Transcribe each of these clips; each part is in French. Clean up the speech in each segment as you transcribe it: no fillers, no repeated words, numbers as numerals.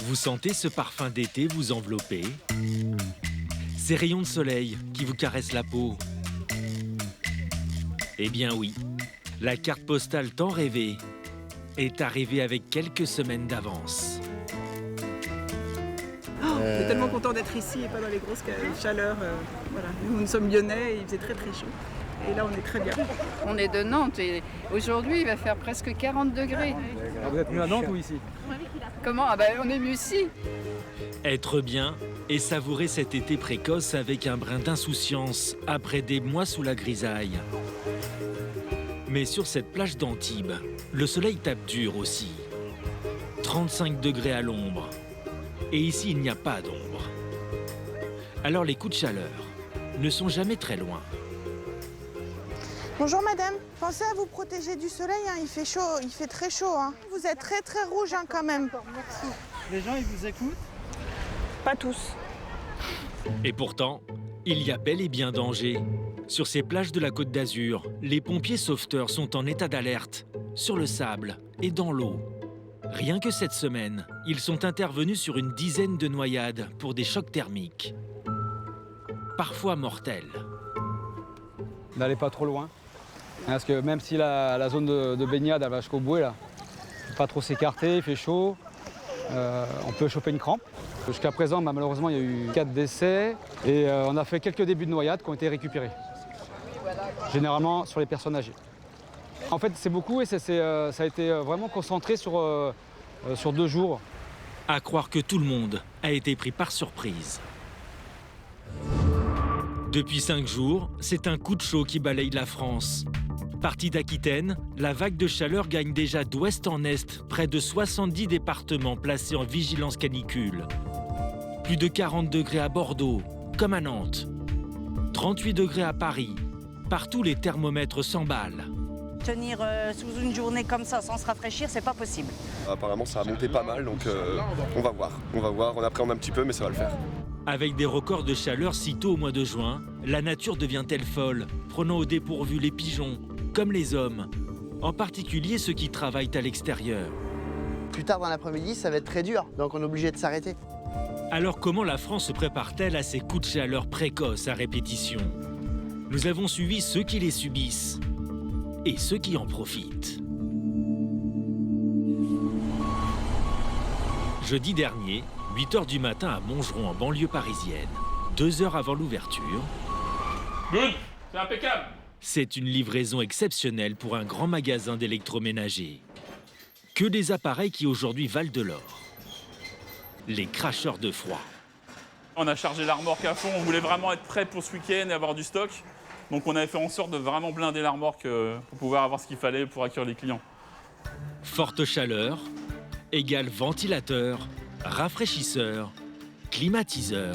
Vous sentez ce parfum d'été vous envelopper? Ces rayons de soleil qui vous caressent la peau? Eh bien oui, la carte postale tant rêvée est arrivée avec quelques semaines d'avance. On est tellement content d'être ici et pas dans les grosses chaleurs. Voilà. Nous sommes lyonnais et il faisait très très chaud. Et là on est très bien. On est de Nantes et aujourd'hui il va faire presque 40 degrés. Vous êtes mieux à Nantes ou ici? Comment? Ah ben on est mieux ici. Être bien et savourer cet été précoce avec un brin d'insouciance après des mois sous la grisaille. Mais sur cette plage d'Antibes, le soleil tape dur aussi. 35 degrés à l'ombre. Et ici, il n'y a pas d'ombre. Alors les coups de chaleur ne sont jamais très loin. Bonjour madame, pensez à vous protéger du soleil, hein. Il fait chaud, il fait très chaud. Hein. Vous êtes très très rouge hein, quand même. Merci. Les gens, ils vous écoutent? Pas tous. Et pourtant, il y a bel et bien danger. Sur ces plages de la Côte d'Azur, les pompiers sauveteurs sont en état d'alerte, sur le sable et dans l'eau. Rien que cette semaine, ils sont intervenus sur une dizaine de noyades pour des chocs thermiques. Parfois mortels. N'allez pas trop loin. Parce que même si la zone de baignade elle va jusqu'au bouée, là, faut pas trop s'écarter, il fait chaud, on peut choper une crampe. Jusqu'à présent, malheureusement, il y a eu 4 décès et on a fait quelques débuts de noyades qui ont été récupérés. Généralement sur les personnes âgées. En fait, c'est beaucoup et ça a été vraiment concentré sur 2 jours. À croire que tout le monde a été pris par surprise. Depuis 5 jours, c'est un coup de chaud qui balaye la France. Partie d'Aquitaine, la vague de chaleur gagne déjà d'ouest en est près de 70 départements placés en vigilance canicule. Plus de 40 degrés à Bordeaux, comme à Nantes. 38 degrés à Paris. Partout, les thermomètres s'emballent. Tenir sous une journée comme ça sans se rafraîchir, c'est pas possible. Apparemment, ça a monté pas mal, donc on va voir. On appréhende un petit peu, mais ça va le faire. Avec des records de chaleur si tôt au mois de juin, la nature devient-elle folle, prenant au dépourvu les pigeons, comme les hommes, en particulier ceux qui travaillent à l'extérieur. Plus tard dans l'après-midi, ça va être très dur, donc on est obligé de s'arrêter. Alors comment la France se prépare-t-elle à ces coups de chaleur précoces à répétition? Nous avons suivi ceux qui les subissent et ceux qui en profitent. Jeudi dernier, 8 h du matin à Montgeron en banlieue parisienne, 2 heures avant l'ouverture. Good, c'est impeccable. C'est une livraison exceptionnelle pour un grand magasin d'électroménager. Que des appareils qui aujourd'hui valent de l'or. Les cracheurs de froid. On a chargé la remorque à fond, on voulait vraiment être prêt pour ce week-end et avoir du stock. Donc on avait fait en sorte de vraiment blinder la remorque pour pouvoir avoir ce qu'il fallait pour accueillir les clients. Forte chaleur égale ventilateur, rafraîchisseur, climatiseur.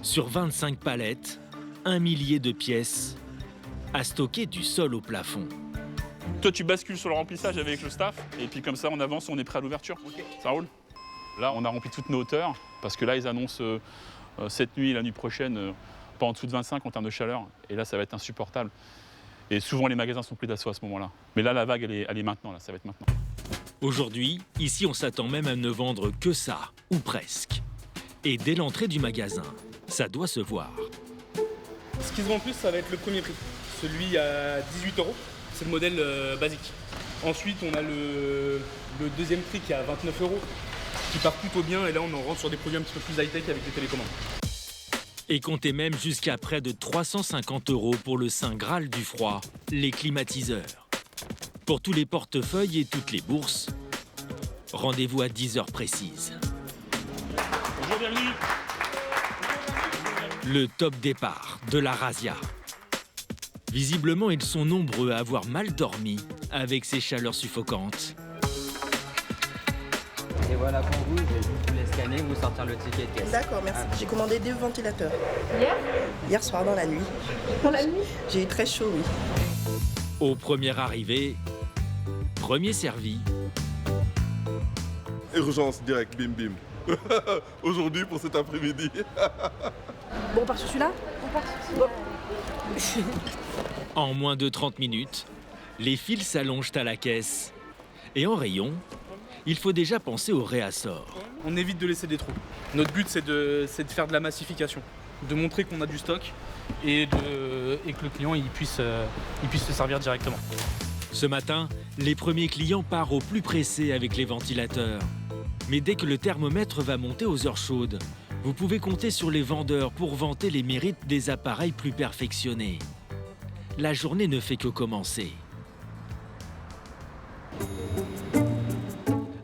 Sur 25 palettes, 1 millier de pièces à stocker du sol au plafond. Toi tu bascules sur le remplissage avec le staff et puis comme ça on avance, on est prêt à l'ouverture. Okay. Ça roule? Là on a rempli toutes nos hauteurs parce que là ils annoncent cette nuit et la nuit prochaine pas en dessous de 25 en termes de chaleur. Et là ça va être insupportable. Et souvent les magasins sont plus d'assaut à ce moment-là. Mais là la vague elle est maintenant, là, ça va être maintenant. Aujourd'hui, ici on s'attend même à ne vendre que ça, ou presque. Et dès l'entrée du magasin, ça doit se voir. Ce qui se vend le plus, ça va être le premier prix. Celui à 18 €, c'est le modèle basique. Ensuite, on a le deuxième prix qui est à 29 €, qui part plutôt bien. Et là, on en rentre sur des produits un petit peu plus high-tech avec des télécommandes. Et comptez même jusqu'à près de 350 € pour le saint graal du froid, les climatiseurs. Pour tous les portefeuilles et toutes les bourses, rendez-vous à 10 h précises. Bonjour, bienvenue. Le top départ de la razzia. Visiblement, ils sont nombreux à avoir mal dormi avec ces chaleurs suffocantes. Et voilà pour vous, je vais vous les scanner, vous sortir le ticket de caisse. D'accord, merci. J'ai commandé 2 ventilateurs. Hier soir, dans la nuit. Dans la nuit? J'ai eu très chaud, oui. Au premier arrivé, premier servi. Urgence direct, bim bim. Aujourd'hui pour cet après-midi. Bon, on part sur celui-là? On part sur celui-là. En moins de 30 minutes, les files s'allongent à la caisse. Et en rayon, il faut déjà penser au réassort. On évite de laisser des trous. Notre but, c'est de faire de la massification, de montrer qu'on a du stock et que le client il puisse se servir directement. Ce matin, les premiers clients partent au plus pressé avec les ventilateurs. Mais dès que le thermomètre va monter aux heures chaudes, vous pouvez compter sur les vendeurs pour vanter les mérites des appareils plus perfectionnés. La journée ne fait que commencer.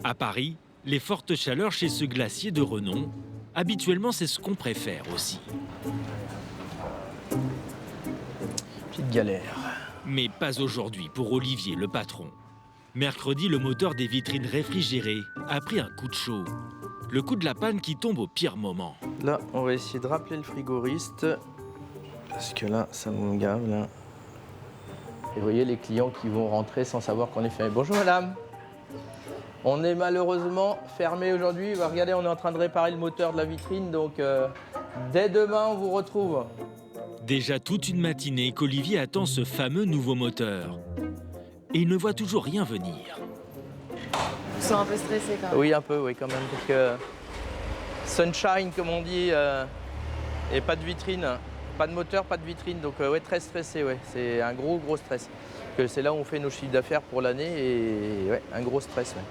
À Paris, les fortes chaleurs chez ce glacier de renom, habituellement c'est ce qu'on préfère aussi. Petite galère. Mais pas aujourd'hui pour Olivier, le patron. Mercredi, le moteur des vitrines réfrigérées a pris un coup de chaud. Le coup de la panne qui tombe au pire moment. Là, on va essayer de rappeler le frigoriste. Parce que là, ça me gave, là. Et vous voyez les clients qui vont rentrer sans savoir qu'on est fermé. Bonjour madame. On est malheureusement fermé aujourd'hui. Regardez, on est en train de réparer le moteur de la vitrine. Donc, dès demain, on vous retrouve. Déjà toute une matinée qu'Olivier attend ce fameux nouveau moteur. Et il ne voit toujours rien venir. Vous sentez un peu stressé quand même? Oui, un peu, oui, quand même. Parce que sunshine, comme on dit, et pas de vitrine. Pas de moteur, pas de vitrine. Donc, ouais, très stressé, ouais. C'est un gros stress. C'est là où on fait nos chiffres d'affaires pour l'année et ouais, un gros stress. Ouais.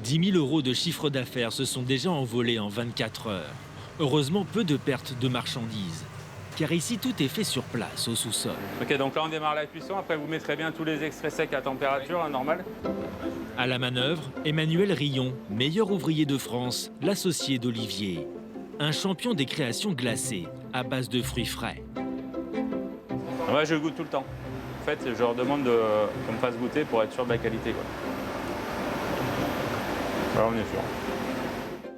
10 000 € de chiffre d'affaires se sont déjà envolés en 24 heures. Heureusement, peu de pertes de marchandises. Car ici, tout est fait sur place, au sous-sol. Ok, donc là, on démarre la cuisson. Après, vous mettrez bien tous les extraits secs à température, normale. À la manœuvre, Emmanuel Rillon, meilleur ouvrier de France, l'associé d'Olivier. Un champion des créations glacées, à base de fruits frais. Moi, je goûte tout le temps. En fait, je leur demande qu'on me fasse goûter pour être sûr de la qualité, quoi. Voilà, on est sûr.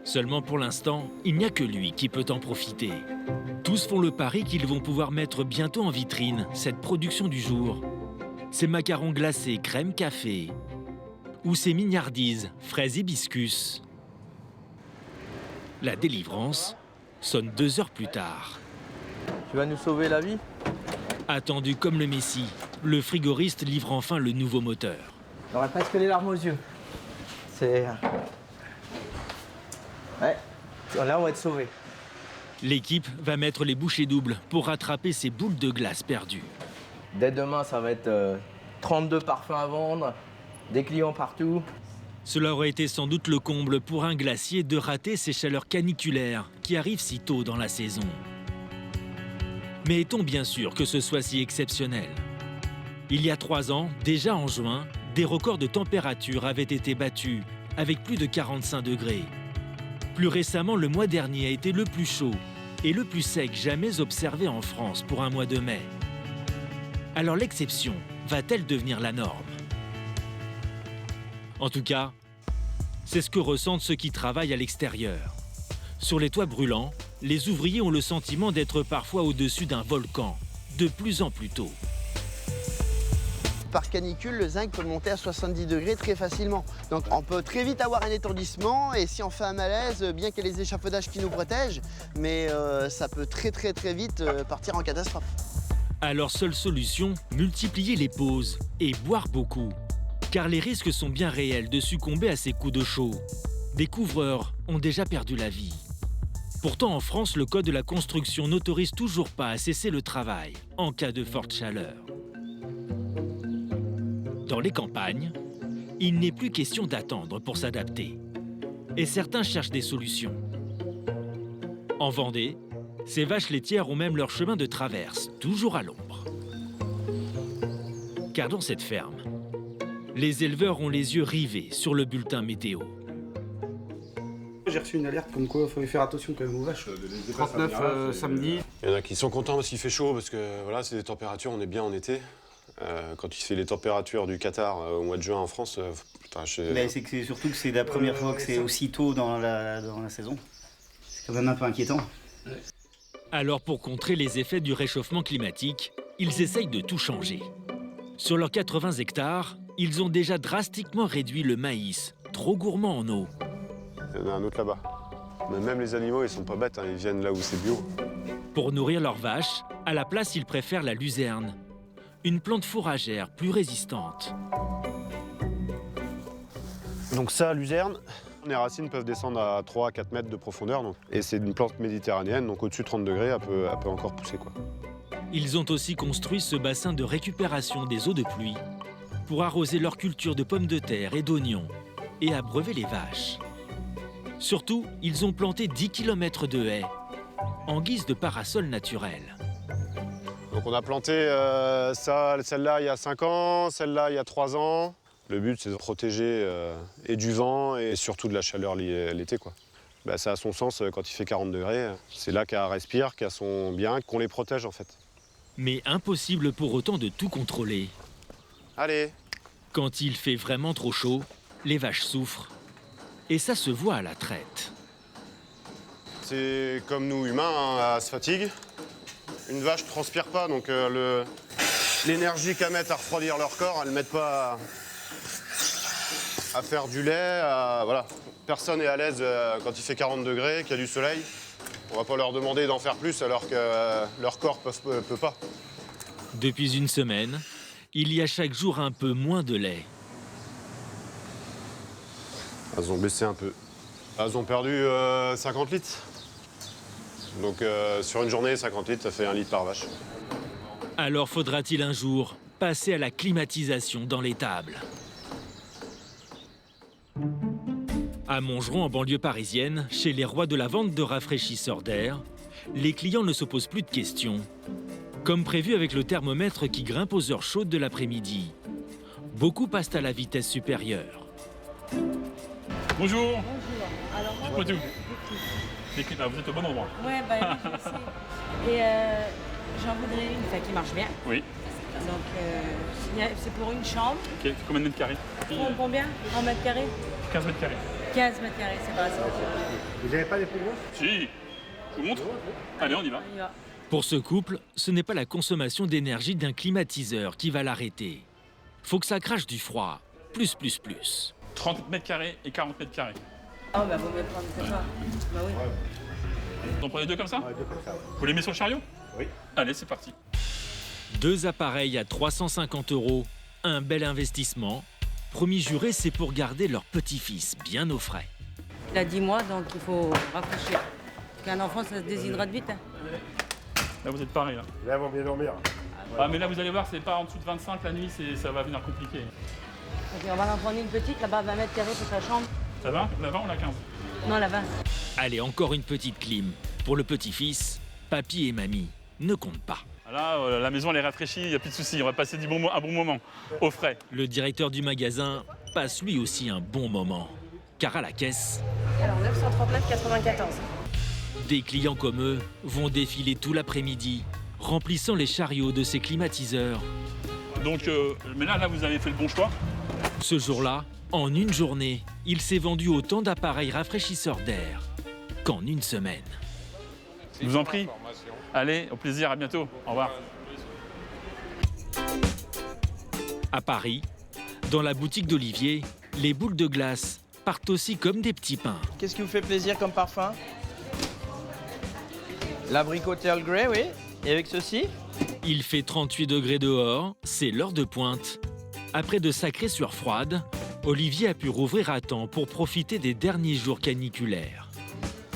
Seulement pour l'instant, il n'y a que lui qui peut en profiter. Tous font le pari qu'ils vont pouvoir mettre bientôt en vitrine cette production du jour. Ces macarons glacés crème café ou ces mignardises fraises hibiscus. La délivrance sonne 2 heures plus tard. Tu vas nous sauver la vie? Attendu comme le Messie, le frigoriste livre enfin le nouveau moteur. J'aurais presque les larmes aux yeux. C'est... Ouais, là on va être sauvés. L'équipe va mettre les bouchées doubles pour rattraper ces boules de glace perdues. Dès demain, ça va être 32 parfums à vendre, des clients partout. Cela aurait été sans doute le comble pour un glacier de rater ces chaleurs caniculaires qui arrivent si tôt dans la saison. Mais est-on bien sûr que ce soit si exceptionnel? Il y a 3 ans, déjà en juin, des records de température avaient été battus, avec plus de 45 degrés. Plus récemment, le mois dernier a été le plus chaud et le plus sec jamais observé en France pour un mois de mai. Alors l'exception va-t-elle devenir la norme? En tout cas, c'est ce que ressentent ceux qui travaillent à l'extérieur. Sur les toits brûlants, les ouvriers ont le sentiment d'être parfois au-dessus d'un volcan, de plus en plus tôt. Par canicule, le zinc peut monter à 70 degrés très facilement. Donc on peut très vite avoir un étourdissement et si on fait un malaise, bien qu'il y ait les échafaudages qui nous protègent, mais ça peut très vite partir en catastrophe. Alors seule solution, multiplier les pauses et boire beaucoup. Car les risques sont bien réels de succomber à ces coups de chaud. Des couvreurs ont déjà perdu la vie. Pourtant en France, le code de la construction n'autorise toujours pas à cesser le travail en cas de forte chaleur. Dans les campagnes, il n'est plus question d'attendre pour s'adapter. Et certains cherchent des solutions. En Vendée, ces vaches laitières ont même leur chemin de traverse, toujours à l'ombre. Car dans cette ferme, les éleveurs ont les yeux rivés sur le bulletin météo. J'ai reçu une alerte comme quoi il fallait faire attention quand même aux vaches. 39 samedi. Il y en a qui sont contents parce qu'il fait chaud, parce que voilà, c'est des températures, on est bien en été. Quand il fait les températures du Qatar au mois de juin en France, putain, Mais c'est surtout que c'est la première fois que c'est aussi tôt dans la saison. C'est quand même un peu inquiétant. Alors pour contrer les effets du réchauffement climatique, ils essayent de tout changer. Sur leurs 80 hectares, ils ont déjà drastiquement réduit le maïs, trop gourmand en eau. Il y en a un autre là-bas. Mais même les animaux, ils sont pas bêtes, hein, ils viennent là où c'est bio. Pour nourrir leurs vaches, à la place, ils préfèrent la luzerne, une plante fourragère plus résistante. Donc ça, luzerne. Les racines peuvent descendre à 3 à 4 mètres de profondeur. Et c'est une plante méditerranéenne, donc au-dessus de 30 degrés, elle peut encore pousser, quoi. Ils ont aussi construit ce bassin de récupération des eaux de pluie pour arroser leur culture de pommes de terre et d'oignons et abreuver les vaches. Surtout, ils ont planté 10 km de haies en guise de parasol naturel. Donc on a planté celle-là il y a 5 ans, celle-là il y a 3 ans. Le but, c'est de protéger et du vent et surtout de la chaleur l'été, quoi. Bah, ça a son sens quand il fait 40 degrés. C'est là qu'elles respirent, qu'elles sont bien, qu'on les protège en fait. Mais impossible pour autant de tout contrôler. Allez. Quand il fait vraiment trop chaud, les vaches souffrent. Et ça se voit à la traite. C'est comme nous humains, hein, elle se fatigue. Une vache ne transpire pas, donc l'énergie qu'elles mettent à refroidir leur corps, elles ne mettent pas à faire du lait. Voilà. Personne n'est à l'aise quand il fait 40 degrés, qu'il y a du soleil. On ne va pas leur demander d'en faire plus alors que leur corps ne peut pas. Depuis une semaine, il y a chaque jour un peu moins de lait. Elles ont baissé un peu. Elles ont perdu 50 litres. Donc sur une journée, 50 litres, ça fait 1 litre par vache. Alors faudra-t-il un jour passer à la climatisation dans l'étable? À Montgeron, en banlieue parisienne, chez les rois de la vente de rafraîchisseurs d'air, les clients ne se posent plus de questions. Comme prévu avec le thermomètre qui grimpe aux heures chaudes de l'après-midi. Beaucoup passent à la vitesse supérieure. Bonjour. Bonjour. Alors, moi, tout. Vous êtes au bon endroit. Ouais, bah oui, je sais. Et j'en voudrais une qui marche bien. Oui. Donc, c'est pour une chambre. Ok, combien de mètres carrés? Combien? 30 mètres carrés? 15 mètres carrés. 15 mètres carrés, c'est pas ça. Vous n'avez pas des plus gros? Si. Je vous montre. Allez, on y va. Pour ce couple, ce n'est pas la consommation d'énergie d'un climatiseur qui va l'arrêter. Faut que ça crache du froid. Plus. 30 mètres carrés et 40 mètres carrés. Ah, bah, vaut mieux prendre que ça. Bah oui. Vous en prenez 2 comme ça? Ouais, 2 comme ça. Vous les mettez sur le chariot? Oui. Allez, c'est parti. 2 appareils à 350 €, un bel investissement. Promis juré, c'est pour garder leur petit-fils bien au frais. Il a 10 mois, donc il faut rafraîchir. Parce qu'un enfant, ça se déshydrate vite. Hein. Là, vous êtes pareil. Là, ils vont bien dormir. Ah, mais là, vous allez voir, c'est pas en dessous de 25 la nuit, ça va venir compliqué. Donc, on va en prendre une petite, là-bas, 20 mètres carrés pour sa chambre. Ça va? La 20 ou la 15? Non, la 20. Allez, encore une petite clim. Pour le petit-fils, papy et mamie ne comptent pas. Là, la maison elle est rafraîchie, il n'y a plus de soucis, on va passer un bon moment, au frais. Le directeur du magasin passe lui aussi un bon moment. Car à la caisse... Alors 939,94. Des clients comme eux vont défiler tout l'après-midi, remplissant les chariots de ces climatiseurs. Donc, mais là, vous avez fait le bon choix. Ce jour-là, en une journée, il s'est vendu autant d'appareils rafraîchisseurs d'air qu'en une semaine. Je vous en prie. Allez, au plaisir, à bientôt. Au revoir. À Paris, dans la boutique d'Olivier, les boules de glace partent aussi comme des petits pains. Qu'est-ce qui vous fait plaisir comme parfum? L'abricot Earl Grey, oui. Et avec ceci? Il fait 38 degrés dehors, c'est l'heure de pointe. Après de sacrées sueurs froides, Olivier a pu rouvrir à temps pour profiter des derniers jours caniculaires.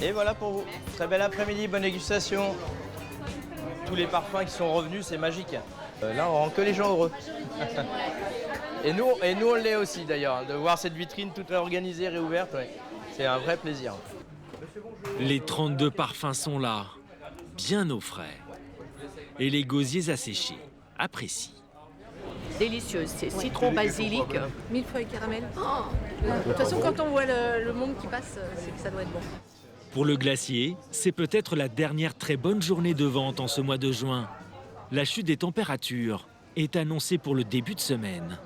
Et voilà pour vous. Très bel après-midi, bonne dégustation. Tous les parfums qui sont revenus, c'est magique. Là, on rend que les gens heureux. et nous on l'est aussi d'ailleurs, de voir cette vitrine toute réorganisée, réouverte. Ouais. C'est un vrai plaisir. Les 32 parfums sont là, bien au frais. Et les gosiers asséchés apprécient. Délicieuse, c'est citron, basilic, millefeuille, caramel. De toute façon, quand on voit le monde qui passe, c'est que ça doit être bon. Pour le glacier, c'est peut-être la dernière très bonne journée de vente en ce mois de juin. La chute des températures est annoncée pour le début de semaine.